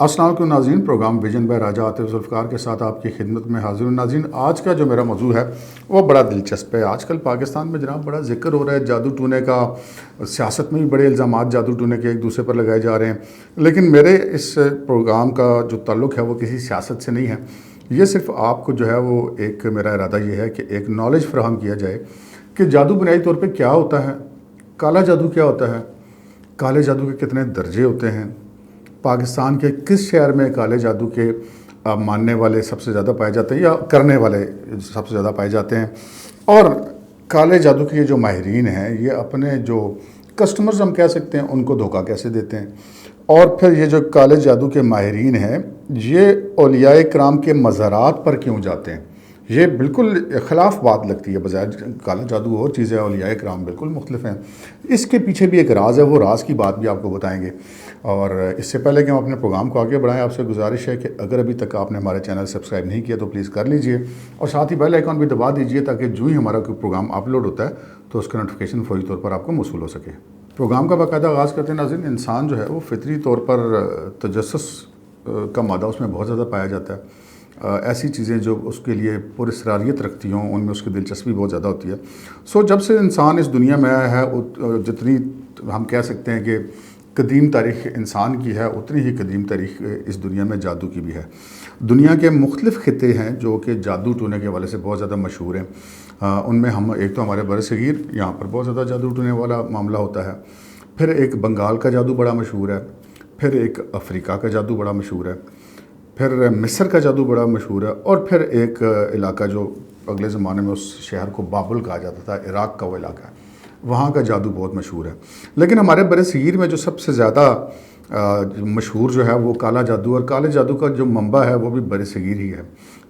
السلام علیکم ناظرین، پروگرام ویژن بائی راجہ عاطف ذوالفقار کے ساتھ آپ کی خدمت میں حاضر ہوں۔ ناظرین، آج کا جو میرا موضوع ہے وہ بڑا دلچسپ ہے۔ آج کل پاکستان میں جناب بڑا ذکر ہو رہا ہے جادو ٹونے کا، سیاست میں بھی بڑے الزامات جادو ٹونے کے ایک دوسرے پر لگائے جا رہے ہیں، لیکن میرے اس پروگرام کا جو تعلق ہے وہ کسی سیاست سے نہیں ہے۔ یہ صرف آپ کو جو ہے وہ ایک میرا ارادہ یہ ہے کہ ایک نالج فراہم کیا جائے کہ جادو بنیادی طور پہ کیا ہوتا ہے، کالا جادو کیا ہوتا ہے، کالے جادو کے کتنے درجے ہوتے ہیں، پاکستان کے کس شہر میں کالے جادو کے ماننے والے سب سے زیادہ پائے جاتے ہیں یا کرنے والے سب سے زیادہ پائے جاتے ہیں، اور کالے جادو کے جو ماہرین ہیں یہ اپنے جو کسٹمرز ہم کہہ سکتے ہیں ان کو دھوکہ کیسے دیتے ہیں، اور پھر یہ جو کالے جادو کے ماہرین ہیں یہ اولیاء کرام کے مزارات پر کیوں جاتے ہیں۔ یہ بالکل خلاف بات لگتی ہے، بجائے کالا جادو اور چیزیں، اولیاء کرام بالکل مختلف ہیں۔ اس کے پیچھے بھی ایک راز ہے، وہ راز کی بات بھی آپ کو بتائیں گے۔ اور اس سے پہلے کہ ہم اپنے پروگرام کو آگے بڑھائیں، آپ سے گزارش ہے کہ اگر ابھی تک آپ نے ہمارے چینل سبسکرائب نہیں کیا تو پلیز کر لیجئے، اور ساتھ ہی بیل آئیکن بھی دبا دیجئے تاکہ جو ہی ہمارا کوئی پروگرام اپلوڈ ہوتا ہے تو اس کا نوٹیفیکیشن فوری طور پر آپ کو موصول ہو سکے۔ پروگرام کا باقاعدہ آغاز کرتے ہیں ناظرین۔ انسان جو ہے وہ فطری طور پر تجسس کا مادہ اس میں بہت زیادہ پایا جاتا ہے۔ ایسی چیزیں جو اس کے لیے پر اسراریت رکھتی ہوں ان میں اس کی دلچسپی بہت زیادہ ہوتی ہے۔ جب سے انسان اس دنیا میں آیا ہے، جتنی ہم کہہ سکتے ہیں کہ قدیم تاریخ انسان کی ہے اتنی ہی قدیم تاریخ اس دنیا میں جادو کی بھی ہے۔ دنیا کے مختلف خطے ہیں جو کہ جادو ٹونے کے حوالے سے بہت زیادہ مشہور ہیں۔ ان میں ہم ایک تو ہمارے برصغیر، یہاں پر بہت زیادہ جادو ٹونے والا معاملہ ہوتا ہے، پھر ایک بنگال کا جادو بڑا مشہور ہے، پھر ایک افریقہ کا جادو بڑا مشہور ہے، پھر مصر کا جادو بڑا مشہور ہے، اور پھر ایک علاقہ جو اگلے زمانے میں اس شہر کو بابل کہا جاتا تھا، عراق کا وہ علاقہ ہے، وہاں کا جادو بہت مشہور ہے۔ لیکن ہمارے برصغیر میں جو سب سے زیادہ مشہور جو ہے وہ کالا جادو، اور کالے جادو کا جو منبع ہے وہ بھی برصغیر ہی ہے۔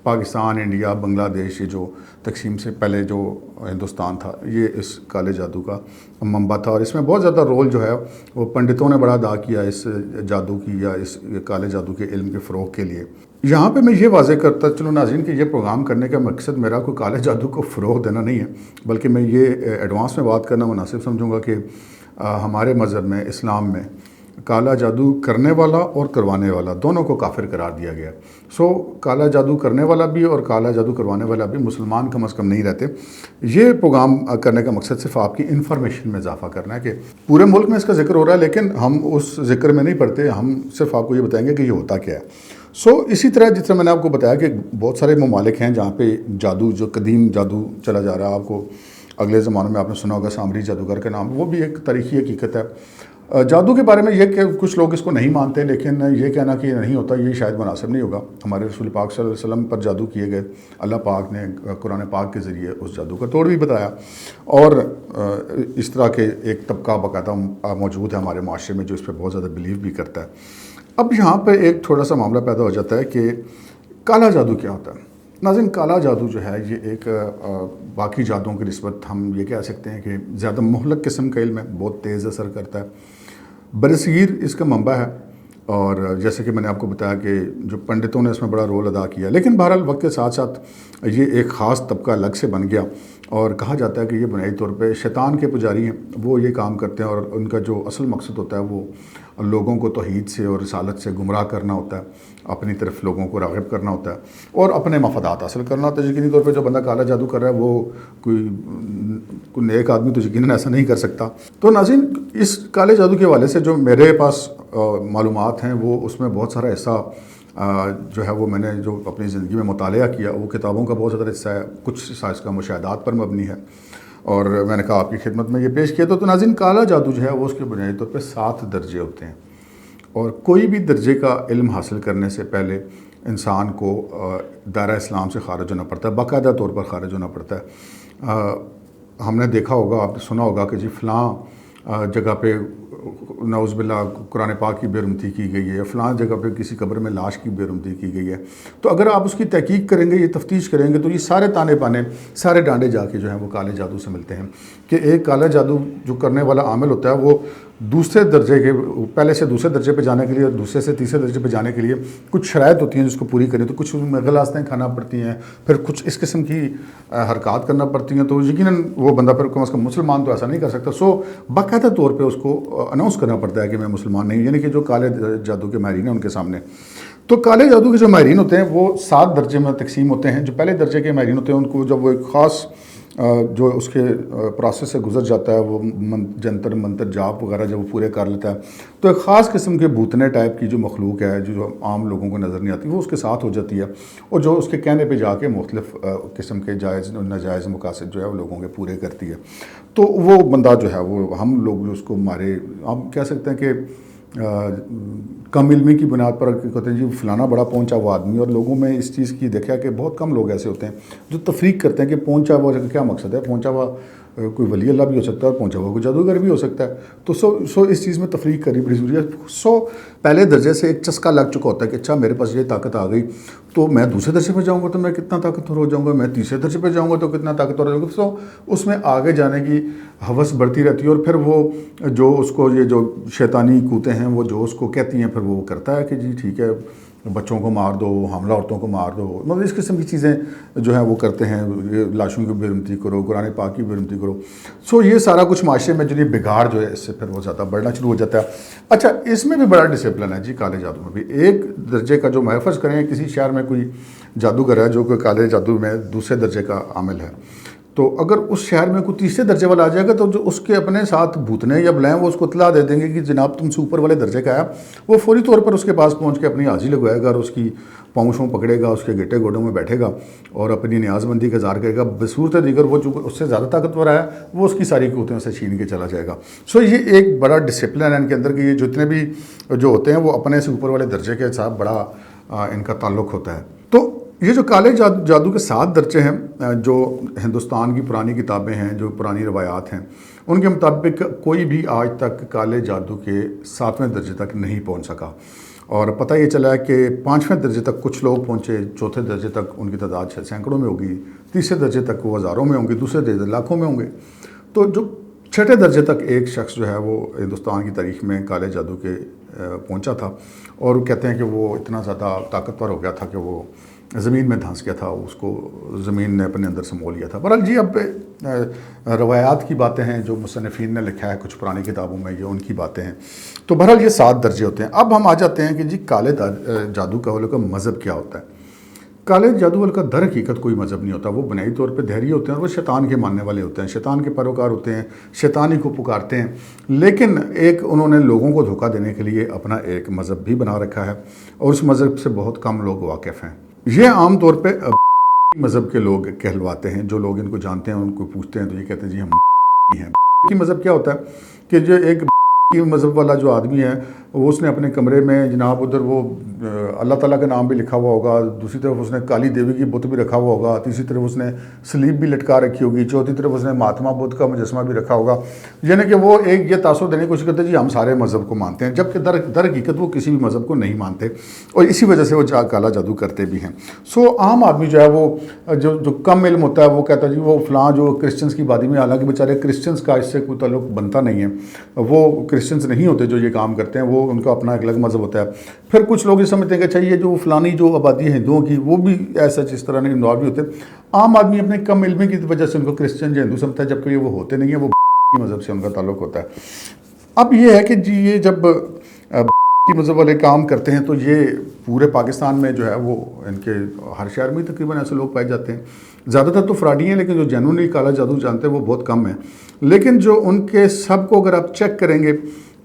پاکستان، انڈیا، بنگلہ دیش، یہ جو تقسیم سے پہلے جو ہندوستان تھا یہ اس کالے جادو کا منبع تھا، اور اس میں بہت زیادہ رول جو ہے وہ پنڈتوں نے بڑا ادا کیا اس جادو کی یا اس کالے جادو کے علم کے فروغ کے لیے۔ یہاں پہ میں یہ واضح کرتا چلوں ناظرین کہ یہ پروگرام کرنے کا مقصد میرا کوئی کالے جادو کو فروغ دینا نہیں ہے، بلکہ میں یہ ایڈوانس میں بات کرنا مناسب سمجھوں گا کہ ہمارے مذہب میں، اسلام میں، کالا جادو کرنے والا اور کروانے والا دونوں کو کافر قرار دیا گیا۔ کالا جادو کرنے والا بھی اور کالا جادو کروانے والا بھی مسلمان کم از کم نہیں رہتے۔ یہ پروگرام کرنے کا مقصد صرف آپ کی انفارمیشن میں اضافہ کرنا ہے کہ پورے ملک میں اس کا ذکر ہو رہا ہے، لیکن ہم اس ذکر میں نہیں پڑھتے، ہم صرف آپ کو یہ بتائیں گے کہ یہ ہوتا کیا ہے۔ اسی طرح جس طرح میں نے آپ کو بتایا کہ بہت سارے ممالک ہیں جہاں پہ جادو، جو قدیم جادو چلا جا رہا ہے، آپ کو اگلے زمانے میں آپ نے سنا ہوگا سامری جادوگر کے نام، وہ بھی ایک تاریخی حقیقت ہے۔ جادو کے بارے میں یہ کہ کچھ لوگ اس کو نہیں مانتے، لیکن یہ کہنا کہ یہ نہیں ہوتا یہ شاید مناسب نہیں ہوگا۔ ہمارے رسول پاک صلی اللہ علیہ وسلم پر جادو کیے گئے، اللہ پاک نے قرآن پاک کے ذریعے اس جادو کا توڑ بھی بتایا، اور اس طرح کے ایک طبقہ باقاعدہ موجود ہے ہمارے معاشرے میں جو اس پہ بہت زیادہ بلیو بھی کرتا ہے۔ اب یہاں پہ ایک تھوڑا سا معاملہ پیدا ہو جاتا ہے کہ کالا جادو کیا ہوتا ہے۔ ناظرین، کالا جادو جو ہے یہ ایک باقی جادوؤں کی نسبت ہم یہ کہہ سکتے ہیں کہ زیادہ مہلک قسم کا علم ہے، بہت تیز اثر کرتا ہے۔ برصغیر اس کا منبع ہے، اور جیسے کہ میں نے آپ کو بتایا کہ جو پنڈتوں نے اس میں بڑا رول ادا کیا، لیکن بہرحال وقت کے ساتھ ساتھ یہ ایک خاص طبقہ الگ سے بن گیا، اور کہا جاتا ہے کہ یہ بنیادی طور پہ شیطان کے پجاری ہیں، وہ یہ کام کرتے ہیں، اور ان کا جو اصل مقصد ہوتا ہے وہ لوگوں کو توحید سے اور رسالت سے گمراہ کرنا ہوتا ہے، اپنی طرف لوگوں کو راغب کرنا ہوتا ہے اور اپنے مفادات حاصل کرنا ہوتا ہے۔ یقینی طور پہ جو بندہ کالا جادو کر رہا ہے وہ کوئی نیک آدمی تو یقیناً ایسا نہیں کر سکتا۔ تو ناظرین، اس کالے جادو کے حوالے سے جو میرے پاس معلومات ہیں وہ اس میں بہت سارا حصہ جو ہے وہ میں نے جو اپنی زندگی میں مطالعہ کیا وہ کتابوں کا بہت زیادہ حصہ ہے، کچھ حصہ اس کا مشاہدات پر مبنی ہے، اور میں نے کہا آپ کی خدمت میں یہ پیش کیا۔ تو ناظرین، کالا جادو جو ہے وہ اس کے بنیادی طور پہ 7 درجے ہوتے ہیں، اور کوئی بھی درجے کا علم حاصل کرنے سے پہلے انسان کو دائرہ اسلام سے خارج ہونا پڑتا ہے، باقاعدہ طور پر خارج ہونا پڑتا ہے۔ ہم نے دیکھا ہوگا، آپ نے سنا ہوگا کہ جی فلاں جگہ پہ نعوذ باللہ قرآن پاک کی بے حرمتی کی گئی ہے، فلاں جگہ پہ کسی قبر میں لاش کی بے حرمتی کی گئی ہے۔ تو اگر آپ اس کی تحقیق کریں گے، یہ تفتیش کریں گے، تو یہ سارے تانے بانے، سارے ڈانڈے جا کے جو ہیں وہ کالے جادو سے ملتے ہیں کہ ایک کالا جادو جو کرنے والا عامل ہوتا ہے وہ دوسرے درجے کے، پہلے سے دوسرے درجے پہ جانے کے لیے اور دوسرے سے تیسرے درجے پہ جانے کے لیے کچھ شرائط ہوتی ہیں جس کو پوری کریں، تو کچھ غلاستیں کھانا پڑتی ہیں، پھر کچھ اس قسم کی حرکات کرنا پڑتی ہیں، تو یقیناً وہ بندہ پھر کم از کم مسلمان تو ایسا نہیں کر سکتا۔ باقاعدہ طور پہ اس کو اناؤنس کرنا پڑتا ہے کہ میں مسلمان نہیں، یعنی کہ جو کالے جادو کے ماہرین ہیں ان کے سامنے. تو کالے جادو کے جو ماہرین ہوتے ہیں وہ 7 درجے میں تقسیم ہوتے ہیں. جو پہلے درجے کے ماہرین ہوتے ہیں ان کو جب وہ ایک خاص جو اس کے پروسیس سے گزر جاتا ہے، وہ جنتر منتر جاپ وغیرہ جب وہ پورے کر لیتا ہے تو ایک خاص قسم کے بھوتنے ٹائپ کی جو مخلوق ہے جو عام لوگوں کو نظر نہیں آتی وہ اس کے ساتھ ہو جاتی ہے، اور جو اس کے کہنے پہ جا کے مختلف قسم کے جائز اور ناجائز مقاصد جو ہے وہ لوگوں کے پورے کرتی ہے. تو وہ بندہ جو ہے وہ ہم لوگ جو اس کو ہمارے ہم کہہ سکتے ہیں کہ کم علمی کی بنیاد پر کہتے ہیں جی فلانا بڑا پہنچا ہوا آدمی، اور لوگوں میں اس چیز کی دیکھا کہ بہت کم لوگ ایسے ہوتے ہیں جو تفریق کرتے ہیں کہ پہنچا ہوا کیا مقصد ہے. پہنچا ہوا کوئی ولی اللہ بھی ہو سکتا ہے اور پہنچا ہوا کوئی جادوگر بھی ہو سکتا ہے. تو سو اس چیز میں تفریق کرنی بڑی ضروری ہے. پہلے درجے سے ایک چسکا لگ چکا ہوتا ہے کہ اچھا میرے پاس یہ طاقت آ گئی تو میں دوسرے درجے پہ جاؤں گا تو میں کتنا طاقتور ہو جاؤں گا، میں تیسرے درجے پہ جاؤں گا تو کتنا طاقتور ہو جاؤں گا. سو اس میں آگے جانے کی ہوس بڑھتی رہتی ہے، اور پھر وہ جو اس کو یہ جو شیطانی قوتیں ہیں وہ جو اس کو کہتی ہیں پھر وہ کرتا ہے کہ جی ٹھیک ہے بچوں کو مار دو، حاملہ عورتوں کو مار دو، مطلب اس قسم کی چیزیں جو ہیں وہ کرتے ہیں. لاشوں کی بے حرمتی کرو، قرآن پاک کی بے حرمتی کرو. سو یہ سارا کچھ معاشرے میں جو یہ بگاڑ جو ہے اس سے پھر وہ زیادہ بڑھنا شروع ہو جاتا ہے. اچھا اس میں بھی بڑا ڈسپلن ہے جی کالے جادو میں بھی. ایک درجے کا جو محفظ کریں کسی شہر میں کوئی جادوگر ہے جو کہ کالے جادو میں دوسرے درجے کا عامل ہے، تو اگر اس شہر میں کوئی تیسرے درجے والا آ جائے گا تو جو اس کے اپنے ساتھ بھوتنے یا بلائیں وہ اس کو اطلاع دے دیں گے کہ جناب تم سے اوپر والے درجے کا ہے. وہ فوری طور پر اس کے پاس پہنچ کے اپنی حاضری لگوائے گا اور اس کی پاؤں پکڑے گا، اس کے گھٹے گوڑوں میں بیٹھے گا اور اپنی نیاز مندی کا اظہار کرے گا. بصورت دیگر وہ جو اس سے زیادہ طاقتور ہے وہ اس کی ساری قوتیں سے چھین کے چلا جائے گا. سو یہ ایک بڑا ڈسپلن ہے ان کے اندر کہ یہ جتنے بھی جو ہوتے ہیں وہ اپنے سے اوپر والے درجے کے ساتھ بڑا ان کا تعلق ہوتا ہے. تو یہ جو کالے جادو کے 7 درجے ہیں جو ہندوستان کی پرانی کتابیں ہیں، جو پرانی روایات ہیں، ان کے مطابق کوئی بھی آج تک کالے جادو کے 7ویں درجے تک نہیں پہنچ سکا. اور پتہ یہ چلا ہے کہ 5ویں درجے تک کچھ لوگ پہنچے، 4تھے درجے تک ان کی تعداد سینکڑوں میں ہوگی، تیسرے درجے تک وہ ہزاروں میں ہوں گے، دوسرے درجے لاکھوں میں ہوں گے. تو جو 6ٹھے درجے تک ایک شخص جو ہے وہ ہندوستان کی تاریخ میں کالے جادو کے پہنچا تھا، اور وہ کہتے ہیں کہ وہ اتنا زیادہ طاقتور ہو گیا تھا کہ وہ زمین میں دھنس گیا تھا، اس کو زمین نے اپنے اندر سمو لیا تھا. بہرحال جی اب روایات کی باتیں ہیں جو مصنفین نے لکھا ہے کچھ پرانی کتابوں میں، یہ ان کی باتیں ہیں. تو بہرحال یہ 7 درجے ہوتے ہیں. اب ہم آ جاتے ہیں کہ جی کالے جادو کا والوں کا مذہب کیا ہوتا ہے. کالے جادو والوں کا در حقیقت کوئی مذہب نہیں ہوتا. وہ بنیادی طور پہ دہری ہوتے ہیں اور وہ شیطان کے ماننے والے ہوتے ہیں، شیطان کے پیروکار ہوتے ہیں، شیطان ہی کو پکارتے ہیں. لیکن ایک انہوں نے لوگوں کو دھوکہ دینے کے لیے اپنا ایک مذہب بھی بنا رکھا ہے، اور اس مذہب سے بہت کم لوگ واقف ہیں. یہ عام طور پہ مذہب کے لوگ کہلواتے ہیں. جو لوگ ان کو جانتے ہیں ان کو پوچھتے ہیں تو یہ کہتے ہیں جی ہم ہیں. کی مذہب کیا ہوتا ہے کہ جو ایک کی مذہب والا جو آدمی ہے وہ اس نے اپنے کمرے میں جناب ادھر وہ اللہ تعالیٰ کا نام بھی لکھا ہوا ہوگا، دوسری طرف اس نے کالی دیوی کی بت بھی رکھا ہوا ہوگا، تیسری طرف اس نے سلیب بھی لٹکا رکھی ہوگی، چوتھی طرف اس نے مہاتما بدھ کا مجسمہ بھی رکھا ہوگا. یعنی کہ وہ ایک یہ تاثر دینے کی کوشش کرتے ہیں جی ہم سارے مذہب کو مانتے ہیں، جبکہ در حقیقت وہ کسی بھی مذہب کو نہیں مانتے، اور اسی وجہ سے وہ کالا جادو کرتے بھی ہیں. سو عام آدمی جو ہے وہ جو کم علم ہوتا ہے وہ کہتا ہے جی وہ فلاں جو کرسچنس کی بادی میں، حالانکہ بیچارے کرسچنس کا اس سے کوئی تعلق بنتا نہیں ہے، وہ کرسچنس نہیں ہوتے جو یہ کام کرتے ہیں، وہ ان کا اپنا ایک الگ مذہب ہوتا ہے. پھر کچھ لوگ یہ سمجھتے ہیں کہ اچھا یہ جو فلانی جو آبادی ہے ہندوؤں کی وہ بھی ایسا اس طرح نہیں انوالو بھی ہوتے. عام آدمی اپنے کم علمی کی وجہ سے ان کو کرسچن یا ہندو سمجھتا ہے، جبکہ وہ ہوتے نہیں ہیں، وہ کی مذہب سے ان کا تعلق ہوتا ہے. اب یہ ہے کہ جی یہ جب کی مذہب والے کام کرتے ہیں تو یہ پورے پاکستان میں جو ہے وہ ان کے ہر شہر میں تقریباً ایسے لوگ پائے جاتے ہیں. زیادہ تر تو فراڈی ہیں، لیکن جو جینوئنلی کالا جادو جانتے ہیں وہ بہت کم ہیں. لیکن جو ان کے سب کو اگر آپ چیک کریں گے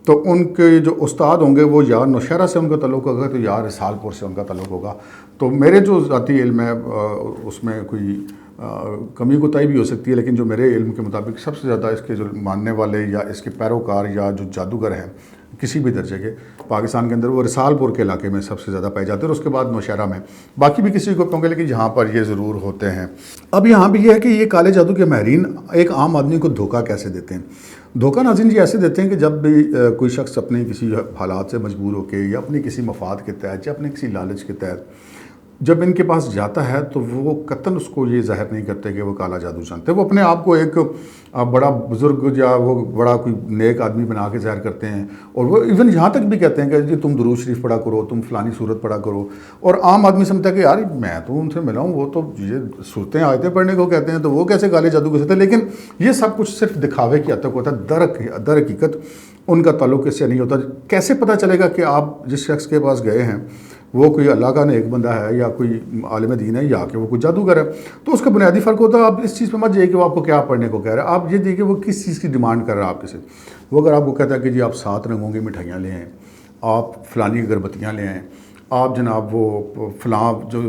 تو ان کے جو استاد ہوں گے وہ یا نوشہرہ سے ان کا تعلق ہوگا تو یا رسال پور سے ان کا تعلق ہوگا. تو میرے جو ذاتی علم ہے اس میں کوئی کمی کوتاہی بھی ہو سکتی ہے، لیکن جو میرے علم کے مطابق سب سے زیادہ اس کے جو ماننے والے یا اس کے پیروکار یا جو جادوگر ہیں کسی بھی درجے کے پاکستان کے اندر وہ رسال پور کے علاقے میں سب سے زیادہ پائے جاتے ہیں، اور اس کے بعد نوشہرہ میں. باقی بھی کسی کو کہوں گے لیکن یہاں پر یہ ضرور ہوتے ہیں. اب یہاں بھی یہ ہے کہ یہ کالے جادو کے ماہرین ایک عام آدمی کو دھوکہ کیسے دیتے ہیں. دھوکہ ناظرین جی ایسے دیتے ہیں کہ جب بھی کوئی شخص اپنے کسی حالات سے مجبور ہو کے یا اپنی کسی مفاد کے تحت یا اپنے کسی لالچ کے تحت جب ان کے پاس جاتا ہے تو وہ قطعاً اس کو یہ ظاہر نہیں کرتے کہ وہ کالا جادو جانتے. وہ اپنے آپ کو ایک بڑا بزرگ یا وہ بڑا کوئی نیک آدمی بنا کے ظاہر کرتے ہیں، اور وہ ایون یہاں تک بھی کہتے ہیں کہ جی تم درود شریف پڑھا کرو، تم فلانی صورت پڑھا کرو. اور عام آدمی سمجھتا ہے کہ یار میں تو ان سے ملا ہوں، وہ تو یہ صورتیں آیتیں پڑھنے کو کہتے ہیں تو وہ کیسے کالے جادو کر سکتے ہیں. لیکن یہ سب کچھ صرف دکھاوے کی حد تک ہوتا ہے. در حقیقت ان کا تعلق اس سے نہیں ہوتا. کیسے پتہ چلے گا کہ آپ جس شخص کے پاس گئے ہیں وہ کوئی اللہ کا نیک بندہ ہے یا کوئی عالم دین ہے یا کہ وہ کوئی جادوگر ہے؟ تو اس کا بنیادی فرق ہوتا ہے. آپ اس چیز پہ مت جائیے کہ وہ آپ کو کیا پڑھنے کو کہہ رہا ہے. آپ یہ دیکھیے وہ کس چیز کی ڈیمانڈ کر رہا ہے آپ کے سے. وہ اگر آپ کو کہتا ہے کہ جی آپ 7 رنگوں کی مٹھائیاں لے آئیں, آپ فلانی اگربتیاں لے آئیں, آپ جناب وہ فلاں جو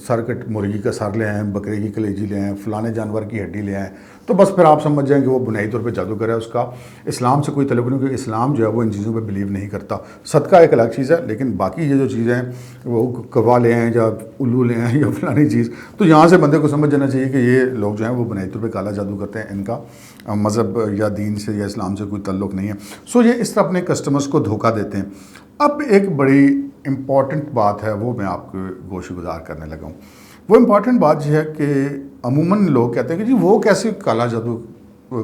سر کٹ مرغی کا سر لے آئیں, بکرے کی کلیجی لے آئیں, فلانے جانور کی ہڈی لے آئیں, تو بس پھر آپ سمجھ جائیں کہ وہ بنیادی طور پہ جادوگر ہے. اس کا اسلام سے کوئی تعلق نہیں, کیونکہ اسلام جو ہے وہ ان چیزوں پہ بلیو نہیں کرتا. صدقہ ایک الگ چیز ہے, لیکن باقی یہ جو چیزیں ہیں وہ کوا لے آئیں یا الو لے آئیں یا فلانی چیز, تو یہاں سے بندے کو سمجھ جانا چاہیے کہ یہ لوگ جو ہیں وہ بنیادی طور پہ کالا جادو کرتے ہیں, ان کا مذہب یا دین سے یا اسلام سے کوئی تعلق نہیں ہے. سو یہ اس طرح اپنے کسٹمرز کو دھوکہ دیتے ہیں. اب ایک بڑی امپورٹنٹ بات ہے وہ میں آپ کو گوش گزار کرنے لگا ہوں. وہ امپورٹنٹ بات یہ ہے کہ عموماً لوگ کہتے ہیں کہ جی وہ کیسے کالا جادو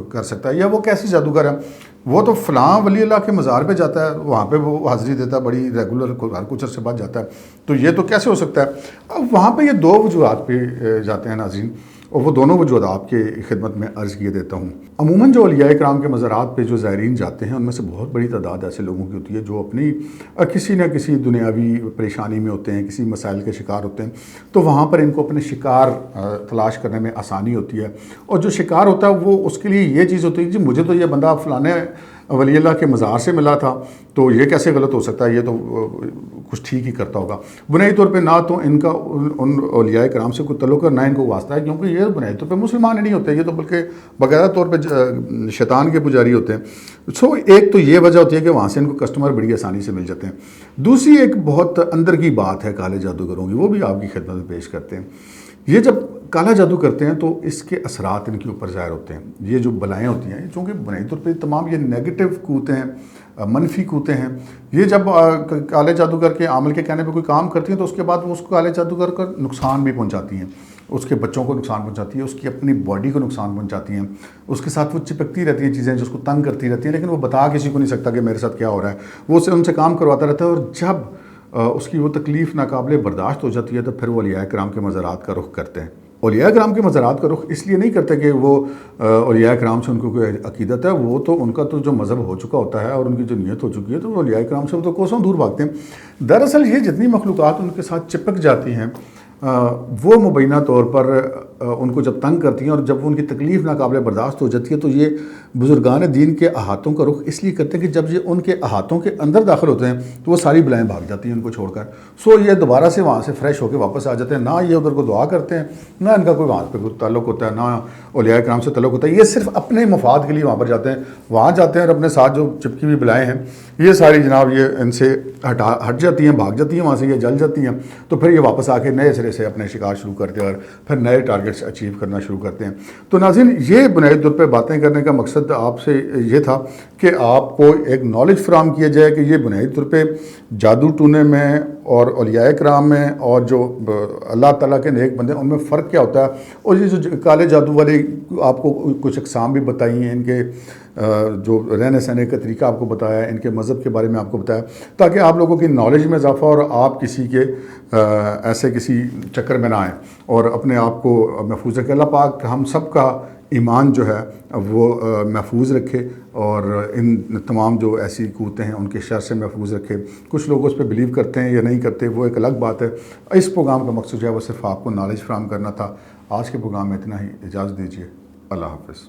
کر سکتا ہے یا وہ کیسی جادوگر ہے, وہ تو فلاں ولی اللہ کے مزار پہ جاتا ہے, وہاں پہ وہ حاضری دیتا ہے بڑی ریگولر, ہر کچھ عرصے بعد جاتا ہے, تو یہ تو کیسے ہو سکتا ہے؟ اب وہاں پہ یہ 2 وجوہات پہ جاتے ہیں ناظرین, اور وہ دونوں وجوہات آپ کی خدمت میں عرض کیے دیتا ہوں. عموماً جو اولیاء کرام کے مزارات پہ جو زائرین جاتے ہیں ان میں سے بہت بڑی تعداد ایسے لوگوں کی ہوتی ہے جو اپنی کسی نہ کسی دنیاوی پریشانی میں ہوتے ہیں, کسی مسائل کے شکار ہوتے ہیں, تو وہاں پر ان کو اپنے شکار تلاش کرنے میں آسانی ہوتی ہے. اور جو شکار ہوتا ہے وہ اس کے لیے یہ چیز ہوتی ہے جی مجھے تو یہ بندہ فلانے ولی اللہ کے مزار سے ملا تھا, تو یہ کیسے غلط ہو سکتا ہے, یہ تو کچھ ٹھیک ہی کرتا ہوگا. بنیادی طور پہ نہ تو ان کا ان اولیاء کرام سے کوئی تعلق ہے, نہ ان کو واسطہ ہے, کیونکہ یہ بنیادی طور پہ مسلمان ہی نہیں ہوتے, یہ تو بلکہ باقاعدہ طور پہ شیطان کے پجاری ہوتے ہیں. سو ایک تو یہ وجہ ہوتی ہے کہ وہاں سے ان کو کسٹمر بڑی آسانی سے مل جاتے ہیں. دوسری ایک بہت اندر کی بات ہے کالے جادوگروں کی, وہ بھی آپ کی خدمت میں پیش کرتے ہیں. یہ جب کالا جادو کرتے ہیں تو اس کے اثرات ان کے اوپر ظاہر ہوتے ہیں. یہ جو بلائیں ہوتی ہیں, چونکہ بنیادی طور پہ تمام یہ نیگیٹو قوتیں ہیں, منفی قوتیں ہیں, یہ جب کالے جادوگر کے عامل کے کہنے پہ کوئی کام کرتی ہیں تو اس کے بعد وہ اس کو کالے جادوگر کا نقصان بھی پہنچاتی ہیں, اس کے بچوں کو نقصان پہنچاتی ہے, اس کی اپنی باڈی کو نقصان پہنچاتی ہیں, اس کے ساتھ وہ چپکتی رہتی ہیں چیزیں جو اس کو تنگ کرتی رہتی ہیں, لیکن وہ بتا کسی کو نہیں سکتا کہ میرے ساتھ کیا ہو رہا ہے. وہ ان سے کام کرواتا رہتا ہے, اور جب اس کی وہ تکلیف ناقابل برداشت ہو جاتی ہے تو پھر وہ اولیاء کرام کے مزارات کا رخ کرتے ہیں. اولیاء کرام کے مزارات کا رخ اس لیے نہیں کرتے کہ وہ اولیاء کرام سے ان کو کوئی عقیدت ہے, وہ تو ان کا تو جو مذہب ہو چکا ہوتا ہے اور ان کی جو نیت ہو چکی ہے, تو وہ اولیاء کرام سے وہ تو کوسوں دور بھاگتے ہیں. دراصل یہ جتنی مخلوقات ان کے ساتھ چپک جاتی ہیں وہ مبینہ طور پر ان کو جب تنگ کرتی ہیں اور جب وہ ان کی تکلیف ناقابل برداشت ہو جاتی ہے, تو یہ بزرگان دین کے احاطوں کا رخ اس لیے کرتے ہیں کہ جب یہ ان کے احاطوں کے اندر داخل ہوتے ہیں تو وہ ساری بلائیں بھاگ جاتی ہیں ان کو چھوڑ کر. سو یہ دوبارہ سے وہاں سے فریش ہو کے واپس آ جاتے ہیں. نہ یہ ادھر کو دعا کرتے ہیں, نہ ان کا کوئی وہاں پہ کوئی تعلق ہوتا ہے, نہ اولیاء کرام سے تعلق ہوتا ہے. یہ صرف اپنے مفاد کے لیے وہاں پر جاتے ہیں, وہاں جاتے ہیں اور اپنے ساتھ جو چپکی ہوئی بلائیں ہیں یہ ساری جناب یہ ان سے ہٹ جاتی ہیں, بھاگ جاتی ہیں وہاں سے, یہ جل جاتی ہیں. تو پھر یہ واپس آ کے نئے سرے سے اپنے شکار شروع کرتے ہیں اور پھر نئے ٹارگیٹس اچیو کرنا شروع کرتے ہیں. تو ناظرین یہ بنیادی طور پہ باتیں کرنے کا مقصد آپ سے یہ تھا کہ آپ کو ایک نالج فراہم کیا جائے کہ یہ بنیادی طور پہ جادو ٹونے میں اور اولیاء کرام میں اور جو اللہ تعالیٰ کے نیک بندے ان میں فرق کیا ہوتا ہے. اور یہ جو کالے جادو والے آپ کو کچھ اقسام بھی بتائی ہیں, ان کے جو رہنے سہنے کا طریقہ آپ کو بتایا, ان کے مذہب کے بارے میں آپ کو بتایا, تاکہ آپ لوگوں کی نالج میں اضافہ اور آپ کسی کے ایسے کسی چکر میں نہ آئیں اور اپنے آپ کو محفوظ رکھیں. اللہ پاک ہم سب کا ایمان جو ہے وہ محفوظ رکھے اور ان تمام جو ایسی قوتیں ہیں ان کے شر سے محفوظ رکھے. کچھ لوگ اس پہ بلیو کرتے ہیں یا نہیں کرتے, وہ ایک الگ بات ہے. اس پروگرام کا مقصد جو ہے وہ صرف آپ کو نالج فراہم کرنا تھا. آج کے پروگرام میں اتنا ہی, اجازت دیجیے. اللہ حافظ.